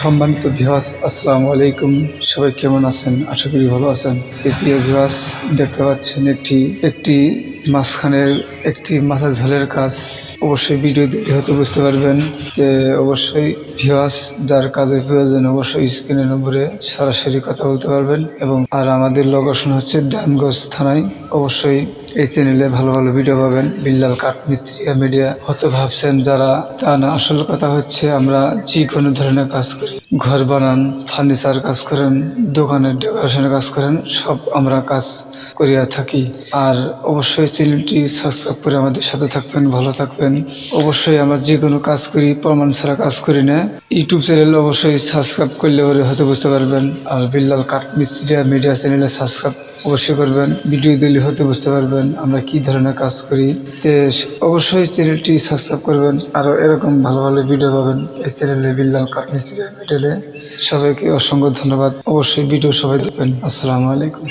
সম্মানিত ভিউয়ার্স, আসসালামু আলাইকুম। সবাই কেমন আছেন? আশা করি ভালো আছেন। প্রিয় ভিউয়ার্স, দেখতে পাচ্ছেন একটি মাঝখানের একটি মাথা ঝালের কাজ। অবশ্যই ভিডিও দেখলে হয়তো বুঝতে পারবেন। অবশ্যই ভিউয়ার্স, যার কাজের প্রয়োজন অবশ্যই স্ক্রিনের নম্বরে সরাসরি কথা বলতে পারবেন। আর আমাদের লোকেশন হচ্ছে দানগঞ্জ থানায়। অবশ্যই এই চ্যানেলে ভালো ভালো ভিডিও পাবেন। বিল্লাল কাঠ মিস্ত্রি মিডিয়া। হয়তো ভাবছেন যারা, তা না। আসল কথা হচ্ছে আমরা যে কোনো ধরনের কাজ করি, ঘর বানান, ফার্নিচার কাজ করেন, দোকানের ডেকোরেশনের কাজ করেন, সব আমরা কাজ করিয়া থাকি। আর অবশ্যই চ্যানেলটি সাবস্ক্রাইব করে আমাদের সাথে থাকবেন, ভালো থাকবেন। অবশ্যই আমরা যে কোনো কাজ করি, প্রমাণ ছাড়া কাজ করি না। ইউটিউব চ্যানেল অবশ্যই সাবস্ক্রাইব করলে পরে হয়তো বুঝতে পারবেন। আর বিল্লাল কাঠ মিস্ত্রি মিডিয়া চ্যানেলে সাবস্ক্রাইব অবশ্যই করবেন। ভিডিও দিলে হয়তো বুঝতে পারবেন আমরা কি ধরনের কাজ করি। অবশ্যই চ্যানেলটি সাবস্ক্রাইব করবেন। আরও এরকম ভালো ভালো ভিডিও পাবেন এই চ্যানেলে, বিল্লাল কাঠ মিস্ত্রি মিডিয়ালে। সবাইকে অসংখ্য ধন্যবাদ। অবশ্যই ভিডিও সবাই দেখবেন। আসসালামু আলাইকুম।